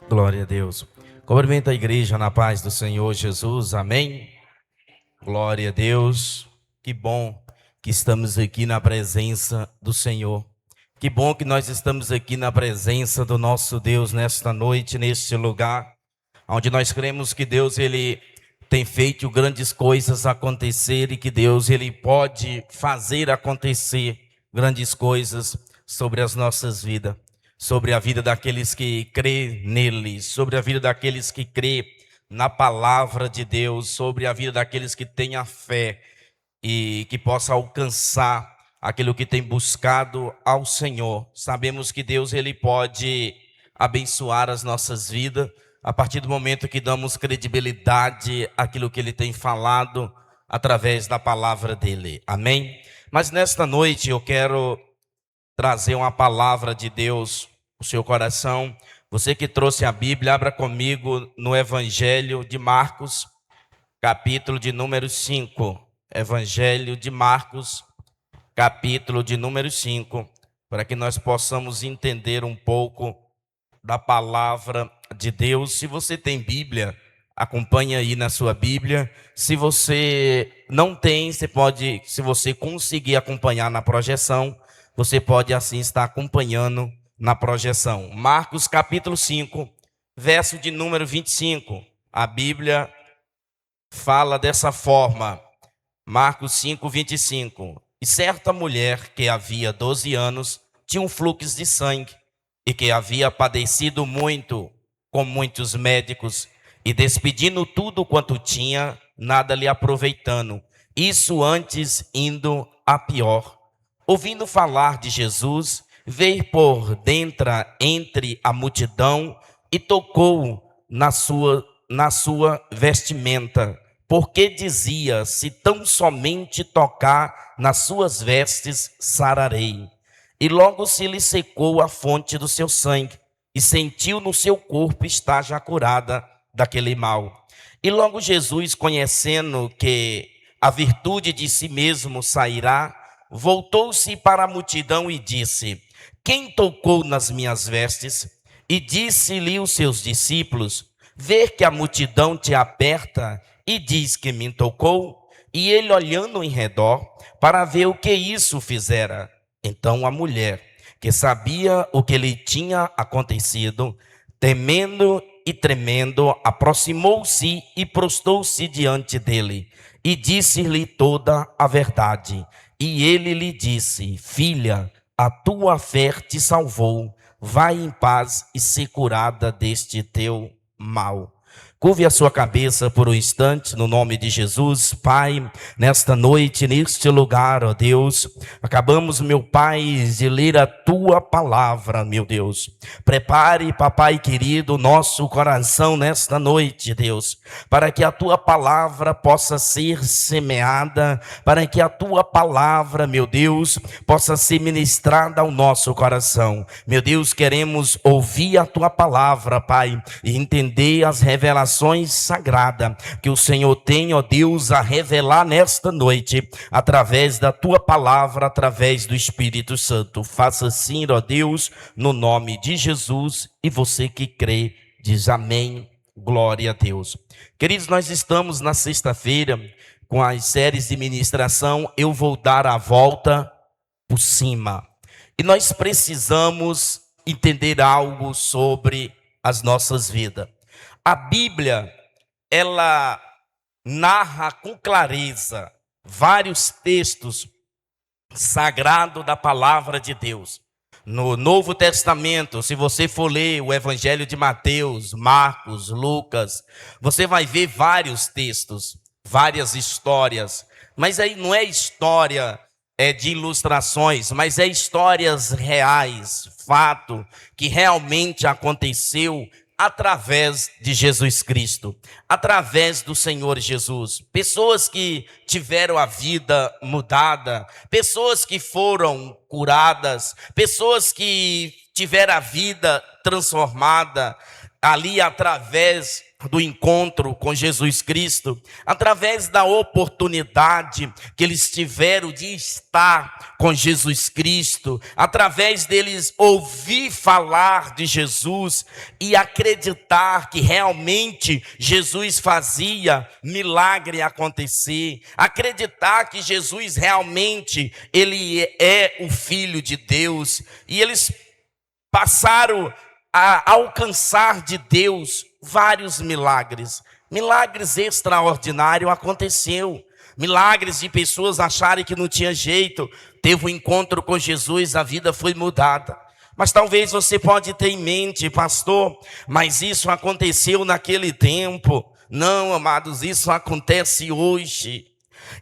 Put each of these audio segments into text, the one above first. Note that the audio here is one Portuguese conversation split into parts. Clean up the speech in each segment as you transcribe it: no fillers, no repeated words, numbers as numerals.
Glória a Deus. Cumprimento a igreja na paz do Senhor Jesus. Amém. Glória a Deus. Que bom que estamos aqui na presença do Senhor. Que bom que nós estamos aqui na presença do nosso Deus nesta noite, neste lugar, onde nós cremos que Deus ele tem feito grandes coisas acontecer e que Deus ele pode fazer acontecer grandes coisas sobre as nossas vidas, sobre a vida daqueles que crê nele, sobre a vida daqueles que crê na palavra de Deus, sobre a vida daqueles que têm a fé e que possa alcançar aquilo que tem buscado ao Senhor. Sabemos que Deus ele pode abençoar as nossas vidas a partir do momento que damos credibilidade àquilo que ele tem falado através da palavra dele. Amém? Mas nesta noite eu quero trazer uma palavra de Deus no seu coração. Você que trouxe a Bíblia, abra comigo no Evangelho de Marcos, capítulo de número 5. Evangelho de Marcos, capítulo de número 5, para que nós possamos entender um pouco da palavra de Deus. Se você tem Bíblia, acompanhe aí na sua Bíblia. Se você não tem, você pode, se você conseguir acompanhar na projeção, você pode assim estar acompanhando na projeção. Marcos capítulo 5, verso de número 25. A Bíblia fala dessa forma. Marcos 5, 25. E certa mulher que havia 12 anos tinha um fluxo de sangue e que havia padecido muito com muitos médicos e despedindo tudo quanto tinha, nada lhe aproveitando. Isso antes indo a pior. Ouvindo falar de Jesus, veio por dentro entre a multidão e tocou na sua vestimenta, porque dizia: se tão somente tocar nas suas vestes, sararei. E logo se lhe secou a fonte do seu sangue, e sentiu no seu corpo estar já curada daquele mal. E logo Jesus, conhecendo que a virtude de si mesmo sairá, voltou-se para a multidão e disse: quem tocou nas minhas vestes? E disse-lhe os seus discípulos: vê que a multidão te aperta e diz que me tocou. E ele, olhando em redor para ver o que isso fizera, então a mulher, que sabia o que lhe tinha acontecido, temendo e tremendo, aproximou-se e prostou-se diante dele e disse-lhe toda a verdade. E ele lhe disse: filha, a tua fé te salvou, vai em paz e se curada deste teu mal. Curve a sua cabeça por um instante, no nome de Jesus. Pai, nesta noite, neste lugar, ó Deus, acabamos, meu Pai, de ler a tua palavra, meu Deus. Prepare, papai querido, nosso coração nesta noite, Deus, para que a tua palavra possa ser semeada, para que a tua palavra, meu Deus, possa ser ministrada ao nosso coração. Meu Deus, queremos ouvir a tua palavra, Pai, e entender as revelações sagradas que o Senhor tem, ó Deus, a revelar nesta noite, através da tua palavra, através do Espírito Santo. Faça assim, ó Deus, no nome de Jesus, e você que crê, diz amém, glória a Deus. Queridos, nós estamos na sexta-feira com as séries de ministração Eu Vou Dar a Volta por Cima. E nós precisamos entender algo sobre as nossas vidas. A Bíblia, ela narra com clareza vários textos sagrados da palavra de Deus. No Novo Testamento, se você for ler o Evangelho de Mateus, Marcos, Lucas, você vai ver vários textos, várias histórias. Mas aí não é história de ilustrações, mas é histórias reais, fato que realmente aconteceu através de Jesus Cristo, através do Senhor Jesus. Pessoas que tiveram a vida mudada, pessoas que foram curadas, pessoas que tiveram a vida transformada ali através do encontro com Jesus Cristo, através da oportunidade que eles tiveram de estar com Jesus Cristo, através deles ouvir falar de Jesus e acreditar que realmente Jesus fazia milagre acontecer, acreditar que Jesus realmente ele é o Filho de Deus, e eles passaram a alcançar de Deus vários milagres. Milagres extraordinários aconteceu. Milagres de pessoas acharem que não tinha jeito. Teve um encontro com Jesus, a vida foi mudada. Mas talvez você pode ter em mente, pastor, mas isso aconteceu naquele tempo. Não, amados, isso acontece hoje.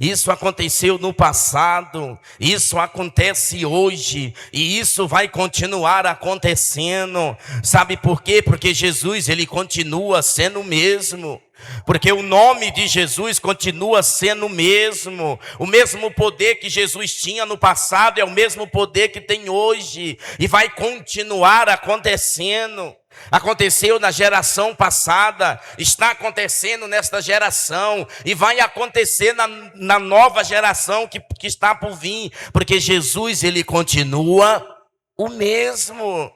Isso aconteceu no passado, isso acontece hoje e isso vai continuar acontecendo. Sabe por quê? Porque Jesus, ele continua sendo o mesmo. Porque o nome de Jesus continua sendo o mesmo poder que Jesus tinha no passado é o mesmo poder que tem hoje e vai continuar acontecendo. Aconteceu na geração passada, está acontecendo nesta geração e vai acontecer na nova geração que está por vir, porque Jesus, ele continua o mesmo.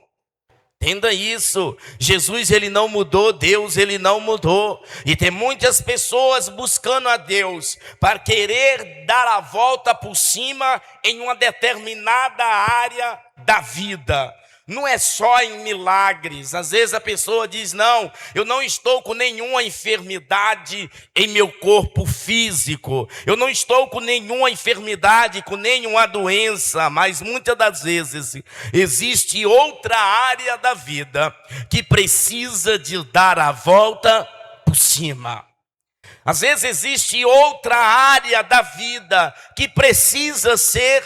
Entenda isso, Jesus ele não mudou, Deus ele não mudou. E tem muitas pessoas buscando a Deus para querer dar a volta por cima em uma determinada área da vida. Não é só em milagres. Às vezes a pessoa diz, não, eu não estou com nenhuma enfermidade em meu corpo físico. Eu não estou com nenhuma enfermidade, com nenhuma doença. Mas muitas das vezes existe outra área da vida que precisa de dar a volta por cima. Às vezes existe outra área da vida que precisa ser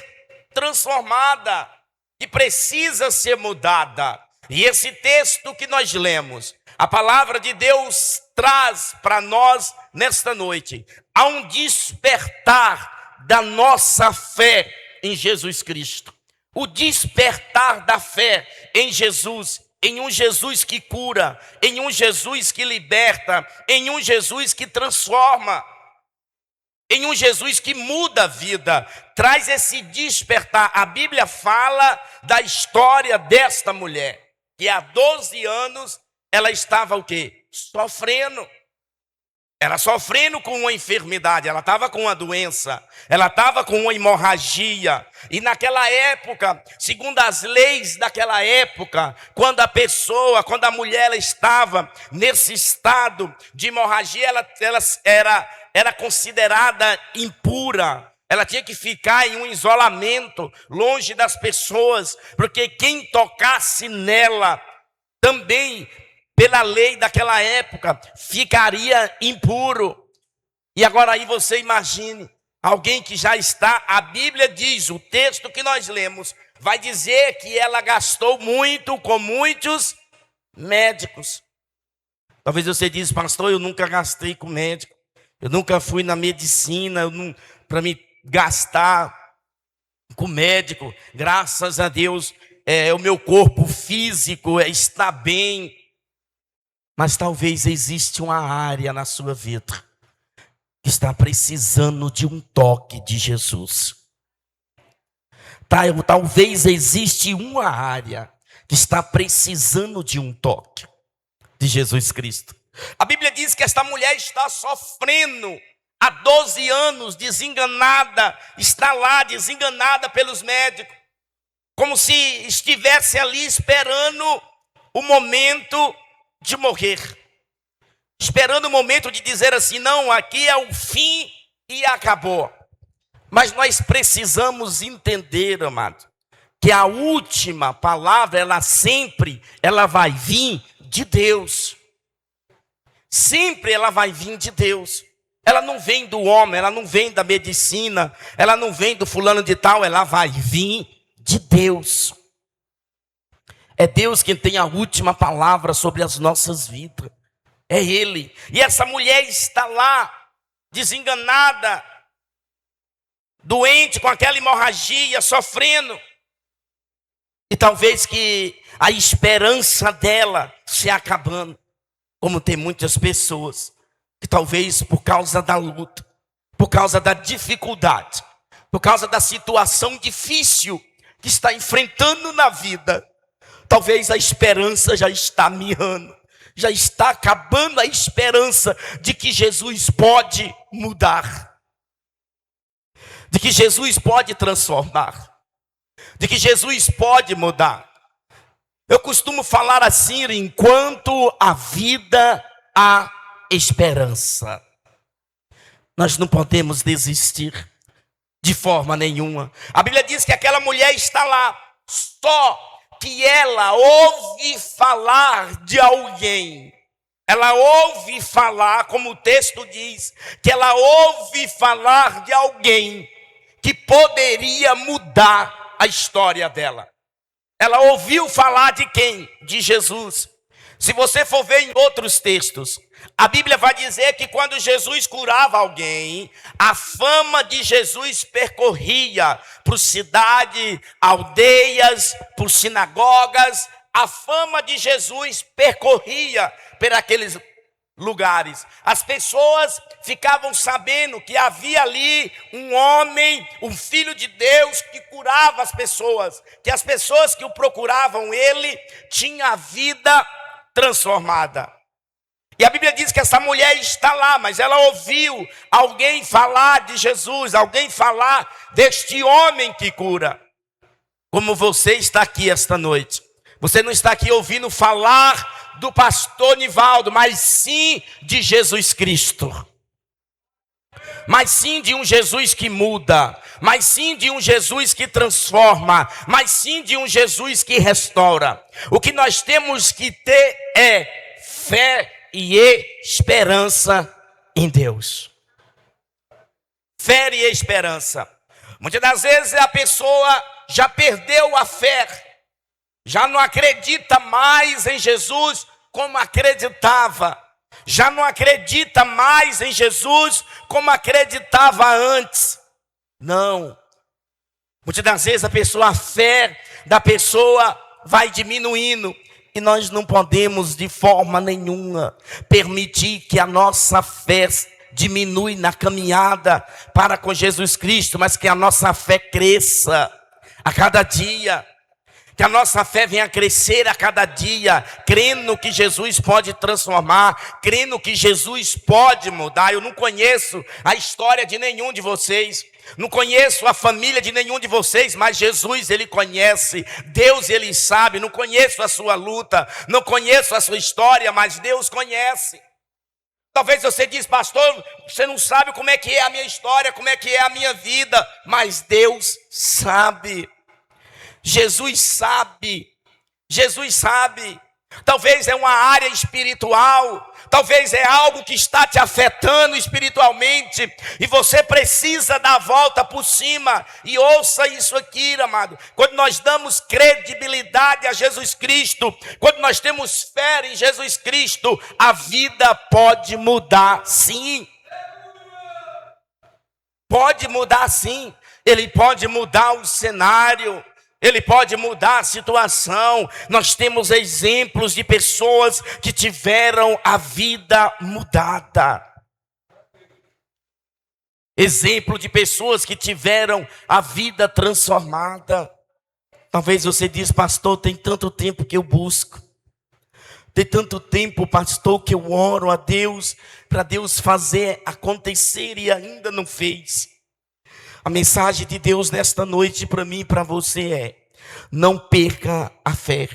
transformada, que precisa ser mudada. E esse texto que nós lemos, a palavra de Deus traz para nós nesta noite, há um despertar da nossa fé em Jesus Cristo. O despertar da fé em Jesus, em um Jesus que cura, em um Jesus que liberta, em um Jesus que transforma, em um Jesus que muda a vida, traz esse despertar. A Bíblia fala da história desta mulher, que há 12 anos ela estava o quê? Sofrendo. Ela sofrendo com uma enfermidade, ela estava com uma doença, ela estava com uma hemorragia. E naquela época, segundo as leis daquela época, quando a mulher ela estava nesse estado de hemorragia, ela era considerada impura. Ela tinha que ficar em um isolamento, longe das pessoas, porque quem tocasse nela também, pela lei daquela época, ficaria impuro. E agora aí você imagine, alguém que já está, a Bíblia diz, o texto que nós lemos, vai dizer que ela gastou muito com muitos médicos. Talvez você diz, pastor, eu nunca gastei com médico, eu nunca fui na medicina, para me gastar com médico, graças a Deus, o meu corpo físico está bem. Mas talvez existe uma área na sua vida que está precisando de um toque de Jesus. Talvez existe uma área que está precisando de um toque de Jesus Cristo. A Bíblia diz que esta mulher está sofrendo há 12 anos, desenganada, está lá desenganada pelos médicos, como se estivesse ali esperando o momento de morrer, esperando o momento de dizer assim, não, aqui é o fim e acabou. Mas nós precisamos entender, amado, que a última palavra, ela vai vir de Deus. Sempre ela vai vir de Deus. Ela não vem do homem, ela não vem da medicina, ela não vem do fulano de tal, ela vai vir de Deus. É Deus quem tem a última palavra sobre as nossas vidas. É Ele. E essa mulher está lá, desenganada, doente, com aquela hemorragia, sofrendo. E talvez que a esperança dela se acabando. como tem muitas pessoas que talvez por causa da luta, por causa da dificuldade, por causa da situação difícil que está enfrentando na vida, talvez a esperança já está mirrando, já está acabando a esperança de que Jesus pode mudar, de que Jesus pode transformar, de que Jesus pode mudar. Eu costumo falar assim: enquanto a vida há esperança. Nós não podemos desistir de forma nenhuma. A Bíblia diz que aquela mulher está lá, só que ela ouve falar de alguém. Ela ouve falar, como o texto diz, que ela ouve falar de alguém que poderia mudar a história dela. Ela ouviu falar de quem? De Jesus. Se você for ver em outros textos, a Bíblia vai dizer que quando Jesus curava alguém, a fama de Jesus percorria por cidade, aldeias, por sinagogas. A fama de Jesus percorria por aqueles lugares. As pessoas ficavam sabendo que havia ali um homem, um filho de Deus que curava as pessoas, que as pessoas que o procuravam, ele tinha a vida transformada. E a Bíblia diz que essa mulher está lá, mas ela ouviu alguém falar de Jesus, alguém falar deste homem que cura. Como você está aqui esta noite. Você não está aqui ouvindo falar do pastor Nivaldo, mas sim de Jesus Cristo. Mas sim de um Jesus que muda, mas sim de um Jesus que transforma, mas sim de um Jesus que restaura. O que nós temos que ter é fé e esperança em Deus. Fé e esperança. Muitas das vezes a pessoa já perdeu a fé, já não acredita mais em Jesus como acreditava, já não acredita mais em Jesus como acreditava antes. Não. Muitas das vezes a fé da pessoa vai diminuindo. E nós não podemos de forma nenhuma permitir que a nossa fé diminui na caminhada para com Jesus Cristo, mas que a nossa fé cresça a cada dia. Que a nossa fé venha crescer a cada dia, crendo que Jesus pode transformar, crendo que Jesus pode mudar. Eu não conheço a história de nenhum de vocês, não conheço a família de nenhum de vocês, mas Jesus, Ele conhece, Deus, Ele sabe. Não conheço a sua luta, não conheço a sua história, mas Deus conhece. Talvez você diz: pastor, você não sabe como é que é a minha história, como é que é a minha vida, mas Deus sabe. Jesus sabe, Jesus sabe. Talvez é uma área espiritual, talvez é algo que está te afetando espiritualmente, e você precisa dar a volta por cima. E ouça isso aqui, amado: quando nós damos credibilidade a Jesus Cristo, quando nós temos fé em Jesus Cristo, a vida pode mudar sim. Pode mudar sim. Ele pode mudar o cenário, Ele pode mudar a situação. Nós temos exemplos de pessoas que tiveram a vida mudada. Exemplo de pessoas que tiveram a vida transformada. Talvez você diz: pastor, tem tanto tempo que eu busco. Tem tanto tempo, pastor, que eu oro a Deus, para Deus fazer acontecer, e ainda não fez. A mensagem de Deus nesta noite para mim e para você é: não perca a fé,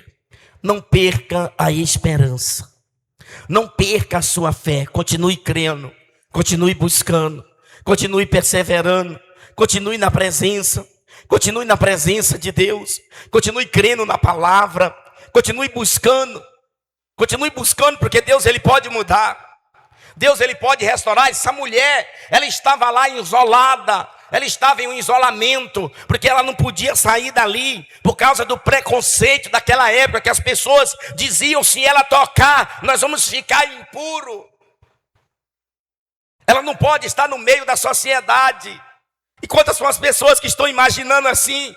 não perca a esperança, não perca a sua fé. Continue crendo, continue buscando, continue perseverando, continue na presença de Deus, continue crendo na palavra, continue buscando, porque Deus, Ele pode mudar, Deus, Ele pode restaurar. Essa mulher, ela estava lá isolada, ela estava em um isolamento, porque ela não podia sair dali, por causa do preconceito daquela época, que as pessoas diziam: se ela tocar, nós vamos ficar impuro. Ela não pode estar no meio da sociedade. E quantas são as pessoas que estão imaginando assim,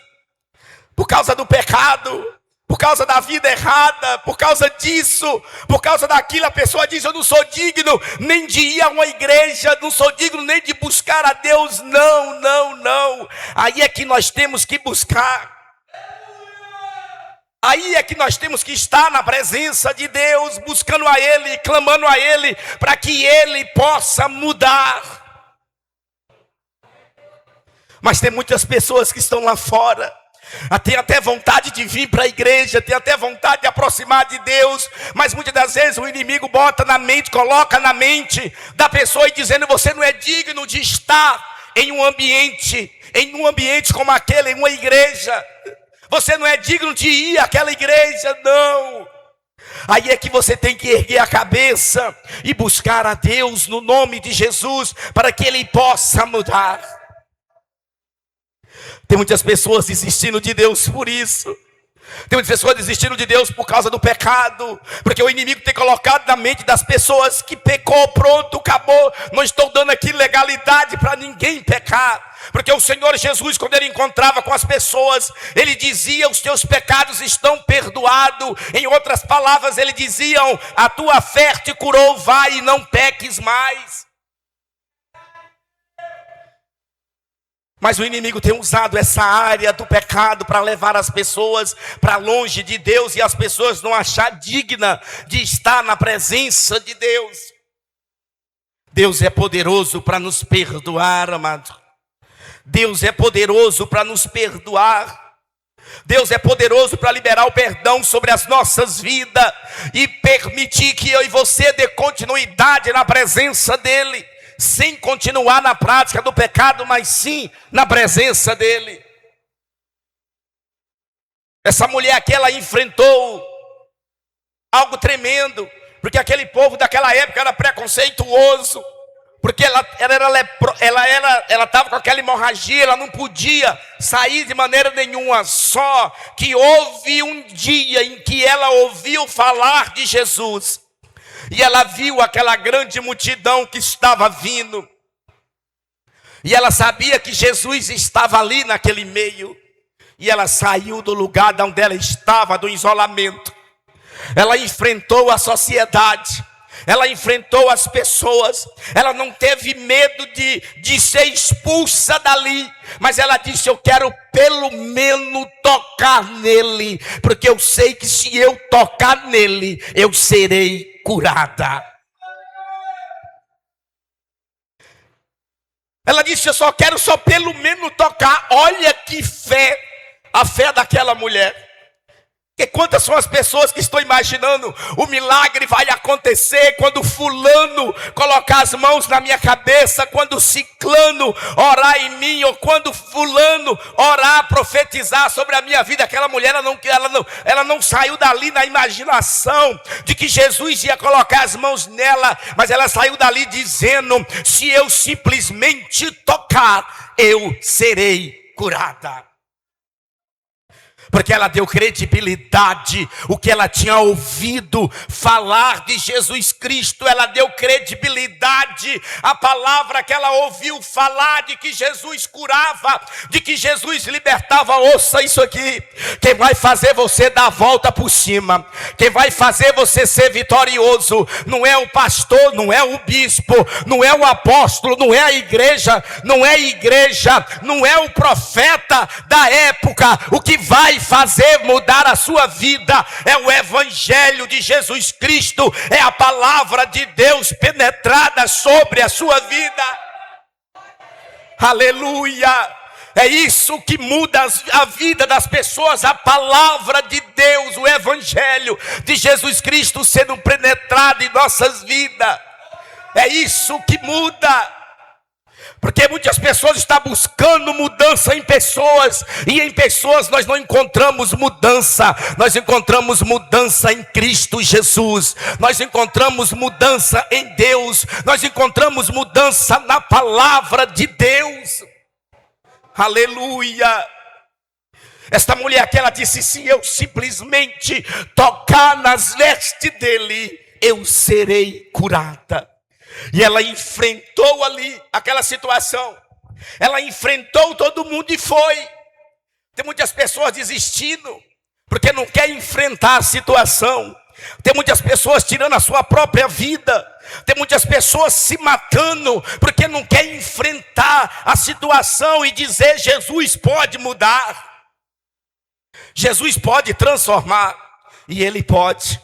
por causa do pecado, Por causa da vida errada, por causa disso, por causa daquilo, a pessoa diz: eu não sou digno nem de ir a uma igreja, não sou digno nem de buscar a Deus. Não, não, não. Aí é que nós temos que buscar. Aí é que nós temos que estar na presença de Deus, buscando a Ele, clamando a Ele, para que Ele possa mudar. Mas tem muitas pessoas que estão lá fora, tem até vontade de vir para a igreja, tem até vontade de aproximar de Deus, mas muitas das vezes o inimigo bota na mente, coloca na mente da pessoa e dizendo: você não é digno de estar em um ambiente como aquele, em uma igreja. Você não é digno de ir àquela igreja, não. Aí é que você tem que erguer a cabeça e buscar a Deus no nome de Jesus, para que Ele possa mudar. Tem muitas pessoas desistindo de Deus por isso. Tem muitas pessoas desistindo de Deus por causa do pecado, porque o inimigo tem colocado na mente das pessoas que pecou, pronto, acabou. Não estou dando aqui legalidade para ninguém pecar, porque o Senhor Jesus, quando Ele encontrava com as pessoas, Ele dizia: os teus pecados estão perdoados. Em outras palavras, Ele dizia: a tua fé te curou, vai e não peques mais. Mas o inimigo tem usado essa área do pecado para levar as pessoas para longe de Deus, e as pessoas não achar digna de estar na presença de Deus. Deus é poderoso para nos perdoar, amado. Deus é poderoso para nos perdoar. Deus é poderoso para liberar o perdão sobre as nossas vidas e permitir que eu e você dê continuidade na presença dEle, sem continuar na prática do pecado, mas sim na presença dEle. Essa mulher aqui, ela enfrentou algo tremendo, porque aquele povo daquela época era preconceituoso, porque ela estava com aquela hemorragia, ela não podia sair de maneira nenhuma. Só que houve um dia em que ela ouviu falar de Jesus, e ela viu aquela grande multidão que estava vindo, e ela sabia que Jesus estava ali naquele meio, e ela saiu do lugar de onde ela estava, do isolamento. Ela enfrentou a sociedade, ela enfrentou as pessoas, ela não teve medo de ser expulsa dali, mas ela disse: eu quero pelo menos tocar nele, porque eu sei que se eu tocar nele, eu serei curada. Ela disse: eu só quero pelo menos tocar. Olha que fé, a fé daquela mulher. Porque quantas são as pessoas que estão imaginando o milagre vai acontecer quando fulano colocar as mãos na minha cabeça, quando ciclano orar em mim, ou quando fulano orar, profetizar sobre a minha vida. Aquela mulher, ela não saiu dali na imaginação de que Jesus ia colocar as mãos nela, mas ela saiu dali dizendo: se eu simplesmente tocar, eu serei curada. Porque ela deu credibilidade, o que ela tinha ouvido falar de Jesus Cristo, ela deu credibilidade à palavra que ela ouviu falar, de que Jesus curava, de que Jesus libertava. Ouça isso aqui: quem vai fazer você dar a volta por cima, quem vai fazer você ser vitorioso, não é o pastor, não é o bispo, não é o apóstolo, não é a igreja, não é o profeta da época. O que vai fazer mudar a sua vida é o evangelho de Jesus Cristo, é a palavra de Deus penetrada sobre a sua vida. Aleluia! É isso que muda a vida das pessoas, a palavra de Deus, o evangelho de Jesus Cristo sendo penetrado em nossas vidas. É isso que muda. Porque muitas pessoas estão buscando mudança em pessoas, e em pessoas nós não encontramos mudança. Nós encontramos mudança em Cristo Jesus, nós encontramos mudança em Deus, nós encontramos mudança na palavra de Deus. Aleluia! Esta mulher aqui, ela disse: se eu simplesmente tocar nas vestes dele, eu serei curada. E ela enfrentou ali aquela situação, ela enfrentou todo mundo e foi. Tem muitas pessoas desistindo, porque não quer enfrentar a situação. Tem muitas pessoas tirando a sua própria vida. Tem muitas pessoas se matando porque não quer enfrentar a situação e dizer: Jesus pode mudar, Jesus pode transformar. E Ele pode.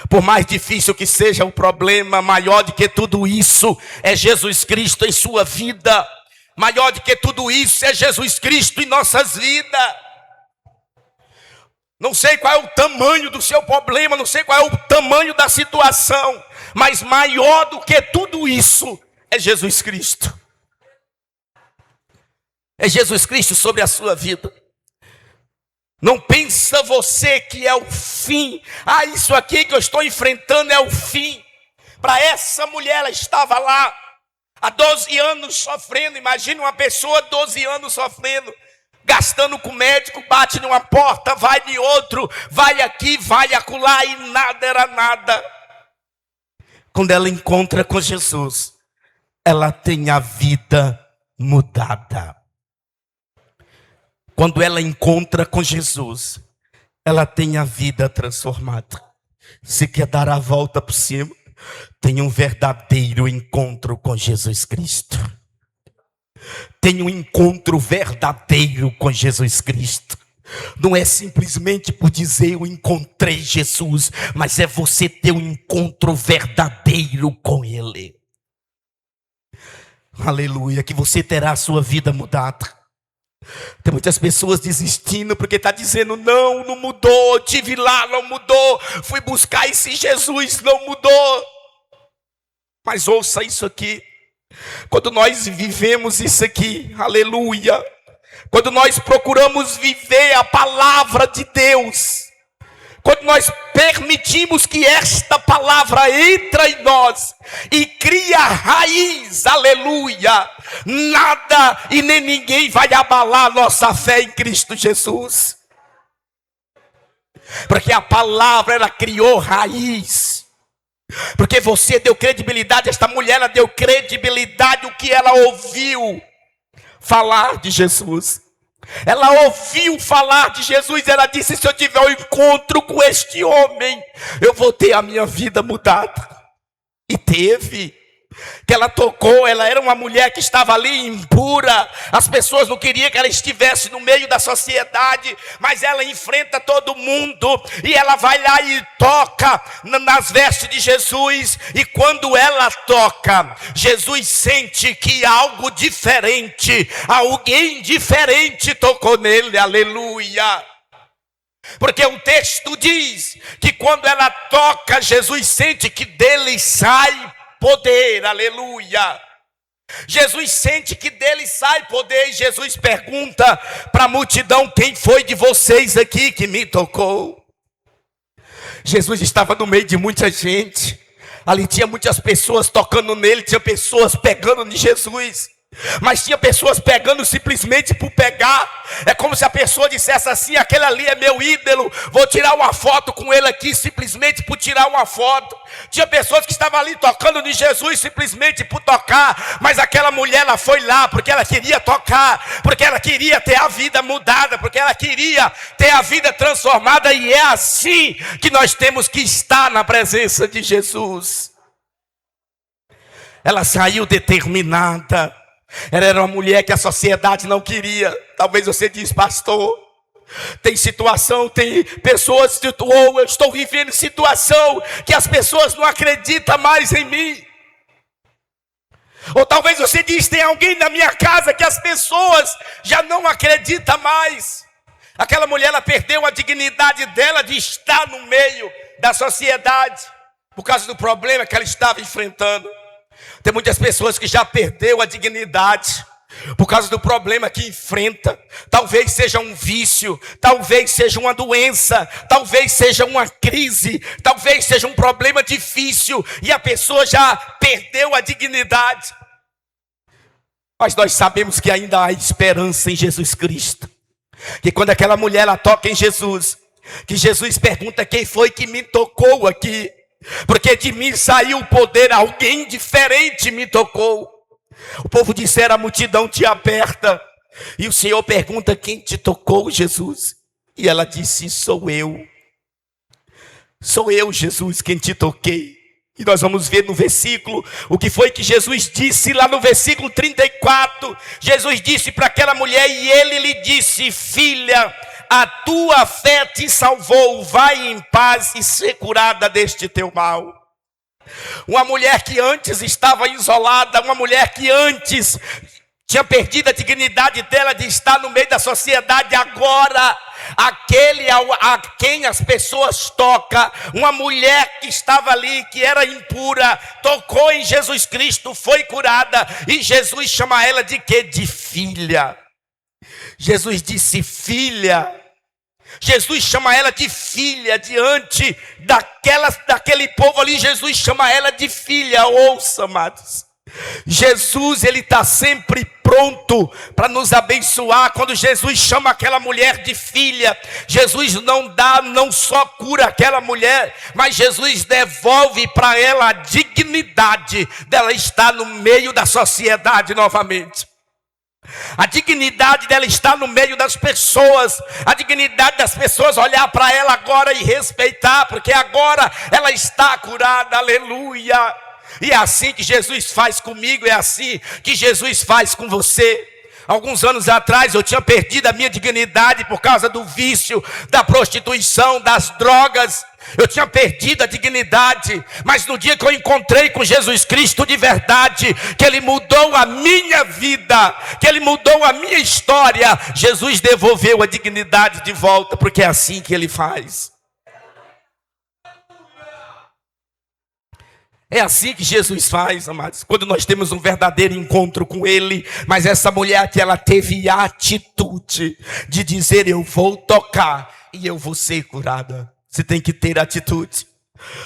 Por mais difícil que seja o problema, maior do que tudo isso é Jesus Cristo em sua vida. Maior do que tudo isso é Jesus Cristo em nossas vidas. Não sei qual é o tamanho do seu problema, não sei qual é o tamanho da situação, mas maior do que tudo isso é Jesus Cristo. É Jesus Cristo sobre a sua vida. Não pensa você que é o fim. Isso aqui que eu estou enfrentando é o fim. Para essa mulher, ela estava lá há 12 anos sofrendo. Imagina uma pessoa 12 anos sofrendo, gastando com o médico, bate numa porta, vai de outro, vai aqui, vai acolá, e nada era nada. Quando ela encontra com Jesus, ela tem a vida mudada. Quando ela encontra com Jesus, ela tem a vida transformada. Se quer dar a volta por cima, tem um verdadeiro encontro com Jesus Cristo. Tem um encontro verdadeiro com Jesus Cristo. Não é simplesmente por dizer eu encontrei Jesus, mas é você ter um encontro verdadeiro com Ele. Aleluia, que você terá a sua vida mudada. Tem muitas pessoas desistindo porque está dizendo: não mudou, tive lá, não mudou, fui buscar esse Jesus, não mudou. Mas ouça isso aqui. Quando nós vivemos isso aqui, aleluia, quando nós procuramos viver a palavra de Deus, quando nós permitimos que esta palavra entre em nós e cria raiz, aleluia, nada e nem ninguém vai abalar a nossa fé em Cristo Jesus. Porque a palavra, ela criou raiz. Porque você deu credibilidade, esta mulher, ela deu credibilidade ao que ela ouviu falar de Jesus. Ela ouviu falar de Jesus, ela disse: se eu tiver um encontro com este homem, eu vou ter a minha vida mudada. E teve. Que ela tocou, ela era uma mulher que estava ali impura. As pessoas não queriam que ela estivesse no meio da sociedade, mas ela enfrenta todo mundo. E ela vai lá e toca nas vestes de Jesus. E quando ela toca, Jesus sente que algo diferente, alguém diferente tocou nele, aleluia. Porque o texto diz que quando ela toca, Jesus sente que dele sai poder, aleluia. Jesus sente que dele sai poder. E Jesus pergunta para a multidão: quem foi de vocês aqui que me tocou? Jesus estava no meio de muita gente. Ali tinha muitas pessoas tocando nele, tinha pessoas pegando em Jesus, mas tinha pessoas pegando simplesmente por pegar. É como se a pessoa dissesse assim: aquele ali é meu ídolo, vou tirar uma foto com ele aqui, simplesmente por tirar uma foto. Tinha pessoas que estavam ali tocando de Jesus simplesmente por tocar, mas aquela mulher, ela foi lá porque ela queria tocar, porque ela queria ter a vida mudada, porque ela queria ter a vida transformada. E é assim que nós temos que estar na presença de Jesus. Ela saiu determinada. Ela era uma mulher que a sociedade não queria. Talvez você diz: pastor, tem situação, tem pessoas que eu estou vivendo situação que as pessoas não acreditam mais em mim. Ou talvez você diz: tem alguém na minha casa que as pessoas já não acreditam mais. Aquela mulher, ela perdeu a dignidade dela de estar no meio da sociedade por causa do problema que ela estava enfrentando. Tem muitas pessoas que já perdeu a dignidade por causa do problema que enfrenta. Talvez seja um vício, talvez seja uma doença, talvez seja uma crise, talvez seja um problema difícil e a pessoa já perdeu a dignidade. Mas nós sabemos que ainda há esperança em Jesus Cristo. Que quando aquela mulher, ela toca em Jesus, que Jesus pergunta: quem foi que me tocou aqui? Porque de mim saiu o poder, alguém diferente me tocou. O povo disseram: a multidão te aperta. E o Senhor pergunta: quem te tocou, Jesus? E ela disse: sou eu, Jesus, quem te toquei. E nós vamos ver no versículo o que foi que Jesus disse lá no versículo 34. Jesus disse para aquela mulher, e ele lhe disse: filha, a tua fé te salvou, vai em paz e ser curada deste teu mal. Uma mulher que antes estava isolada, uma mulher que antes tinha perdido a dignidade dela de estar no meio da sociedade, agora aquele a quem as pessoas tocam, uma mulher que estava ali, que era impura, tocou em Jesus Cristo, foi curada, e Jesus chama ela de quê? De filha. Jesus disse: filha. Jesus chama ela de filha. Diante daquele povo ali, Jesus chama ela de filha. Ouça, amados, Jesus, ele está sempre pronto para nos abençoar. Quando Jesus chama aquela mulher de filha, Jesus não só cura aquela mulher, mas Jesus devolve para ela a dignidade dela estar no meio da sociedade novamente. A dignidade dela estar no meio das pessoas, a dignidade das pessoas olhar para ela agora e respeitar, porque agora ela está curada, aleluia. E é assim que Jesus faz comigo, é assim que Jesus faz com você. Alguns anos atrás eu tinha perdido a minha dignidade por causa do vício, da prostituição, das drogas. Eu tinha perdido a dignidade, mas no dia que eu encontrei com Jesus Cristo de verdade, que Ele mudou a minha vida, que Ele mudou a minha história, Jesus devolveu a dignidade de volta, porque é assim que Ele faz. É assim que Jesus faz, amados, quando nós temos um verdadeiro encontro com Ele. Mas essa mulher aqui, ela teve a atitude de dizer: eu vou tocar e eu vou ser curada. Você tem que ter atitude.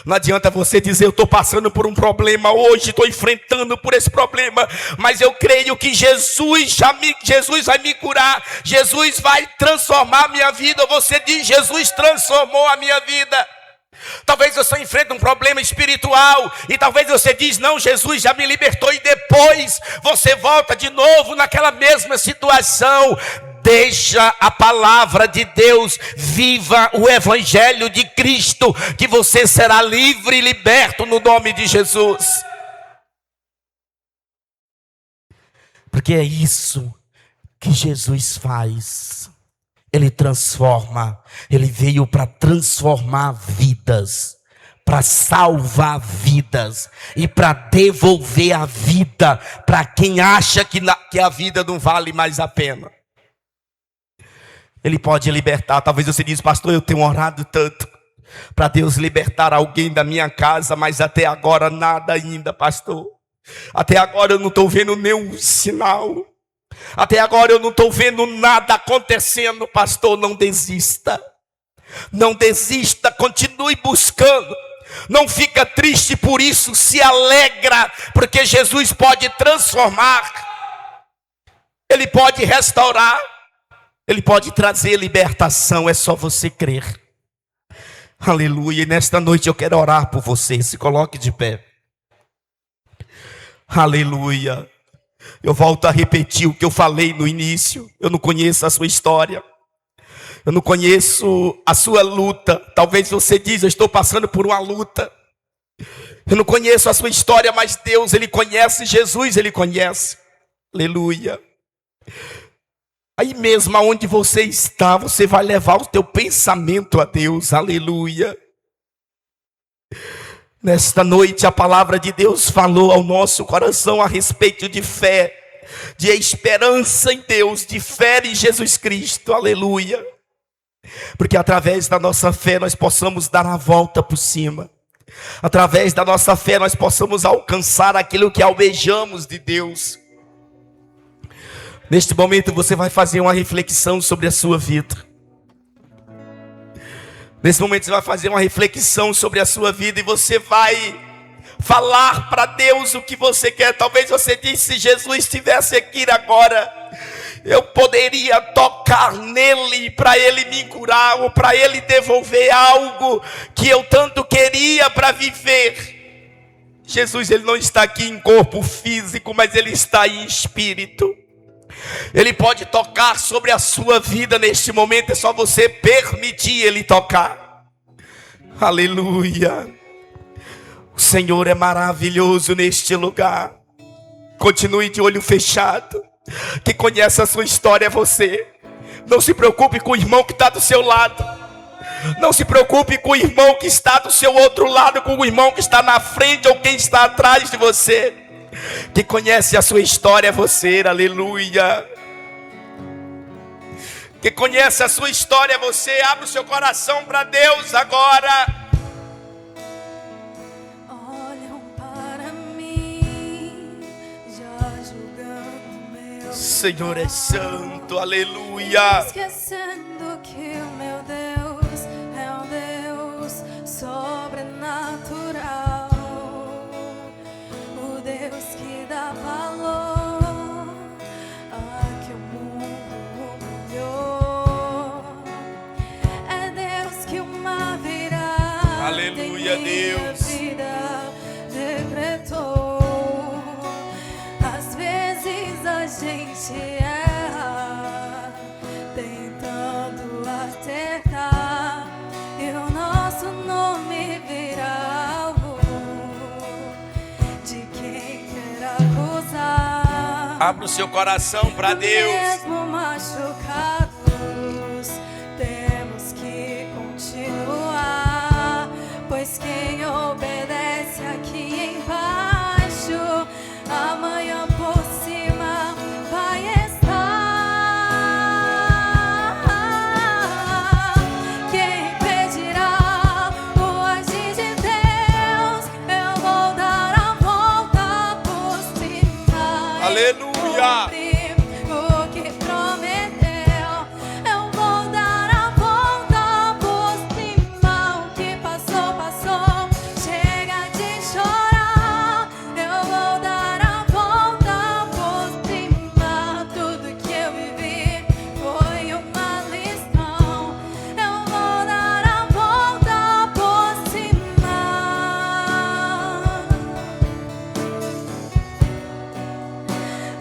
Não adianta você dizer: eu estou passando por um problema hoje, estou enfrentando por esse problema, mas eu creio que Jesus vai me curar, Jesus vai transformar a minha vida. Você diz: Jesus transformou a minha vida. Talvez você enfrente um problema espiritual e talvez você diz: não, Jesus já me libertou, e depois você volta de novo naquela mesma situação. Deixa a palavra de Deus, viva o evangelho de Cristo, que você será livre e liberto no nome de Jesus. Porque é isso que Jesus faz. Ele transforma. Ele veio para transformar vidas, para salvar vidas e para devolver a vida para quem acha que a vida não vale mais a pena. Ele pode libertar. Talvez você diz: pastor, eu tenho orado tanto para Deus libertar alguém da minha casa, mas até agora nada ainda, pastor. Até agora eu não estou vendo nenhum sinal. Até agora eu não estou vendo nada acontecendo. Pastor, não desista. Não desista, continue buscando. Não fica triste por isso, se alegra, porque Jesus pode transformar. Ele pode restaurar. Ele pode trazer libertação, é só você crer. Aleluia. E nesta noite eu quero orar por você. Se coloque de pé. Aleluia. Eu volto a repetir o que eu falei no início. Eu não conheço a sua história. Eu não conheço a sua luta. Talvez você diz: eu estou passando por uma luta. Eu não conheço a sua história, mas Deus, Ele conhece. Jesus, Ele conhece. Aleluia. Aí mesmo aonde você está, você vai levar o teu pensamento a Deus. Aleluia. Nesta noite a palavra de Deus falou ao nosso coração a respeito de fé, de esperança em Deus, de fé em Jesus Cristo. Aleluia. Porque através da nossa fé nós possamos dar a volta por cima. Através da nossa fé nós possamos alcançar aquilo que almejamos de Deus. Neste momento você vai fazer uma reflexão sobre a sua vida. Nesse momento você vai fazer uma reflexão sobre a sua vida e você vai falar para Deus o que você quer. Talvez você disse: se Jesus estivesse aqui agora, eu poderia tocar nele para ele me curar, ou para ele devolver algo que eu tanto queria para viver. Jesus, ele não está aqui em corpo físico, mas ele está em espírito. Ele pode tocar sobre a sua vida neste momento, é só você permitir Ele tocar. Aleluia. O Senhor é maravilhoso neste lugar. Continue de olho fechado. Quem conhece a sua história é você. Não se preocupe com o irmão que está do seu lado. Não se preocupe com o irmão que está do seu outro lado, com o irmão que está na frente ou quem está atrás de você. Quem conhece a sua história é você, aleluia. Quem conhece a sua história é você. Abre o seu coração para Deus agora. Olham para mim, já julgando meu Senhor é santo, aleluia. esquecendo que o meu Deus é um Deus sobrenatural, o Deus que dá valor a que o mundo humilhou. É Deus que uma virada Aleluia, em minha Deus. vida decretou. Às vezes a gente erra tentando acertar, e o nosso nome vira alvo de quem quer acusar. Abra o seu coração para Deus. Mesmo machucados, temos que continuar, pois quem obedece aqui embaixo, amanhã por cima vai estar. Quem pedirá o agir de Deus, eu vou dar a volta por cima. Aleluia. O que prometeu, eu vou dar a volta por cima. O que passou, passou, chega de chorar. Eu vou dar a volta por cima. Tudo que eu vivi foi uma lição. Eu vou dar a volta por cima.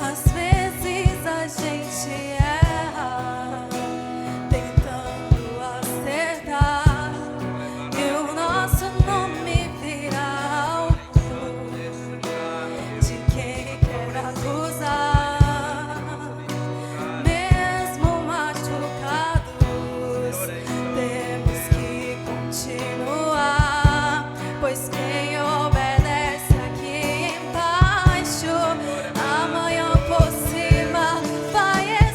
Às vezes a gente erra tentando acertar, e o nosso nome vira alvo de quem quer acusar. Mesmo machucados, temos que continuar, pois quem obedece aqui embaixo, amanhã por cima vai estar.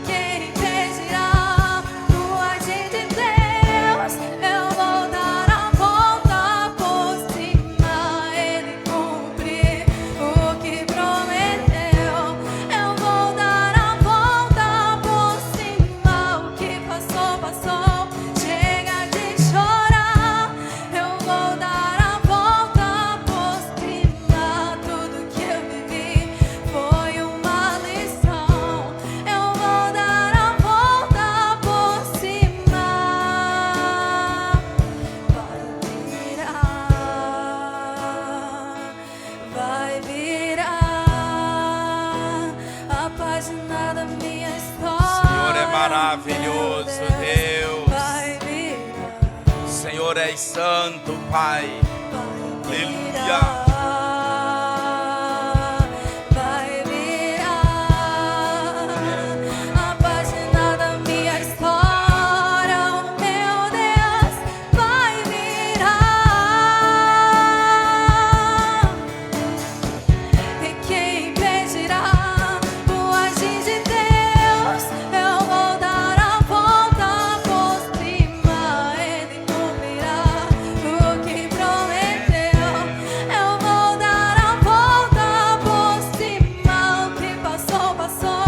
Quem pedirá o agir de Deus, eu vou dar a volta por cima. Ele cumpre o que prometeu. Eu vou dar a volta por cima. O que passou, passou, chega de chorar. Eu vou dar a volta por cima. Tudo que eu vivi foi uma lição. Eu vou dar a volta por cima. Vai virar a página da minha história. Senhor é maravilhoso, Deus. Vai virar. Senhor é santo, Pai. Aleluia. Vai virar a página da minha história, o meu Deus vai virar. E quem pedirá o agir de Deus, eu vou dar a volta por cima. Ele cumprirá o que prometeu. Eu vou dar a volta por cima. O que passou, passou,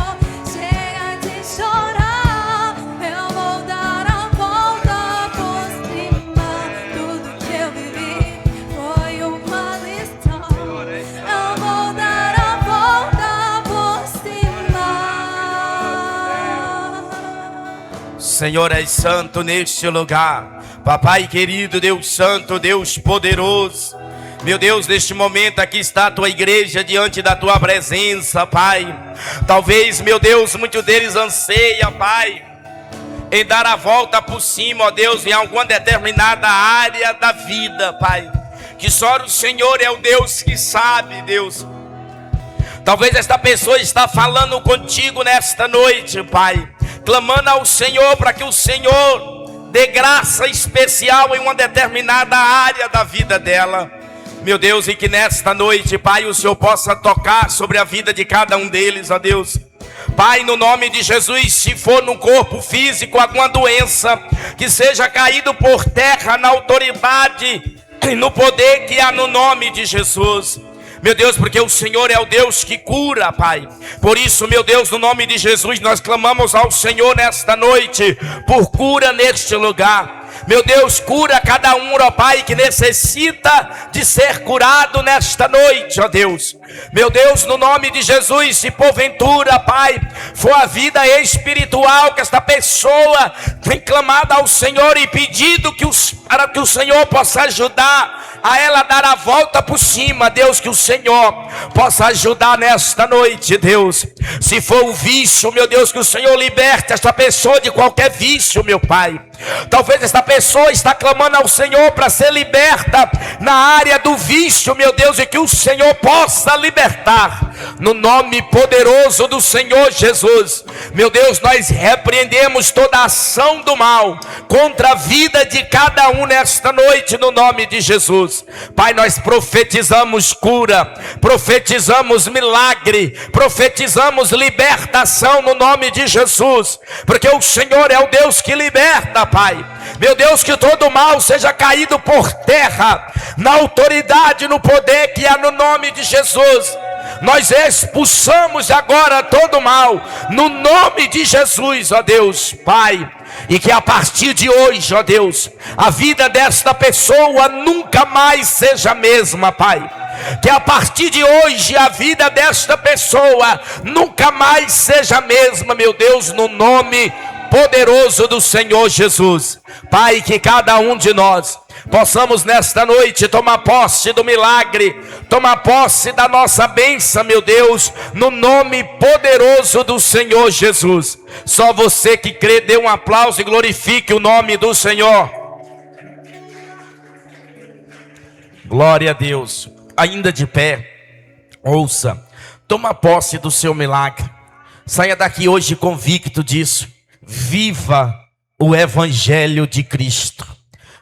chega de chorar. Eu vou dar a volta por cima. Tudo que eu vivi foi uma lição. Eu vou dar a volta por cima. Senhor é santo neste lugar. Papai querido, Deus santo, Deus poderoso. Meu Deus, neste momento aqui está a tua igreja diante da tua presença, Pai. Talvez, meu Deus, muitos deles anseia, Pai, em dar a volta por cima, ó Deus, em alguma determinada área da vida, Pai. Que só o Senhor é o Deus que sabe, Deus. Talvez esta pessoa está falando contigo nesta noite, Pai, clamando ao Senhor para que o Senhor dê graça especial em uma determinada área da vida dela. Meu Deus, e que nesta noite, Pai, o Senhor possa tocar sobre a vida de cada um deles, ó Deus. Pai, no nome de Jesus, se for no corpo físico alguma doença, que seja caído por terra na autoridade e no poder que há no nome de Jesus. Meu Deus, porque o Senhor é o Deus que cura, Pai. Por isso, meu Deus, no nome de Jesus, nós clamamos ao Senhor nesta noite por cura neste lugar. Meu Deus, cura cada um, ó Pai, que necessita de ser curado nesta noite, ó Deus. Meu Deus, no nome de Jesus, se porventura, Pai, for a vida espiritual que esta pessoa tem clamado ao Senhor e pedido para que o Senhor possa ajudar a ela dar a volta por cima, Deus, que o Senhor possa ajudar nesta noite, Deus. Se for um vício, meu Deus, que o Senhor liberte esta pessoa de qualquer vício, meu Pai. Talvez esta pessoa está clamando ao Senhor para ser liberta na área do vício, meu Deus, e que o Senhor possa libertar, no nome poderoso do Senhor Jesus. Meu Deus, nós repreendemos toda ação do mal contra a vida de cada um nesta noite, no nome de Jesus. Pai, nós profetizamos cura, profetizamos milagre, profetizamos libertação no nome de Jesus, porque o Senhor é o Deus que liberta, Pai. Meu Deus, que todo mal seja caído por terra, na autoridade, no poder que há no nome de Jesus. Nós expulsamos agora todo mal, no nome de Jesus, ó Deus, Pai. E que a partir de hoje, ó Deus, a vida desta pessoa nunca mais seja a mesma, Pai. Que a partir de hoje a vida desta pessoa nunca mais seja a mesma, meu Deus, no nome poderoso do Senhor Jesus. Pai, que cada um de nós possamos nesta noite tomar posse do milagre, tomar posse da nossa bênção, meu Deus, no nome poderoso do Senhor Jesus. Só você que crê, dê um aplauso e glorifique o nome do Senhor. Glória a Deus. Ainda de pé, ouça, toma posse do seu milagre. Saia daqui hoje convicto disso. Viva o Evangelho de Cristo.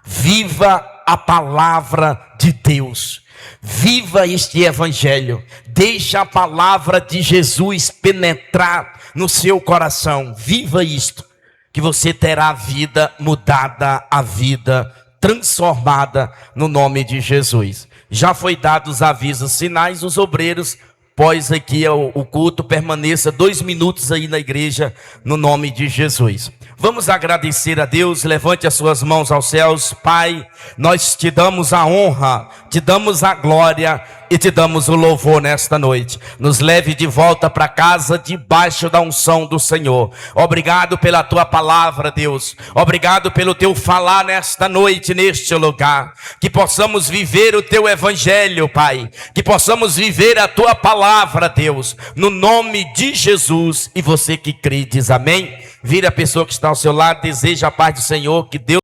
Viva a palavra de Deus. Viva este Evangelho. Deixa a palavra de Jesus penetrar no seu coração. Viva isto, que você terá a vida mudada, a vida transformada no nome de Jesus. Já foi dado os avisos, sinais, os obreiros, após aqui o culto, permaneça 2 minutos aí na igreja, no nome de Jesus. Vamos agradecer a Deus, levante as suas mãos aos céus. Pai, nós te damos a honra, te damos a glória e te damos o louvor nesta noite. Nos leve de volta para casa debaixo da unção do Senhor. Obrigado pela tua palavra, Deus. Obrigado pelo teu falar nesta noite, neste lugar. Que possamos viver o teu evangelho, Pai. Que possamos viver a tua palavra, Deus. No nome de Jesus. E você que crê diz amém. Vira a pessoa que está ao seu lado, deseja a paz do Senhor, que Deus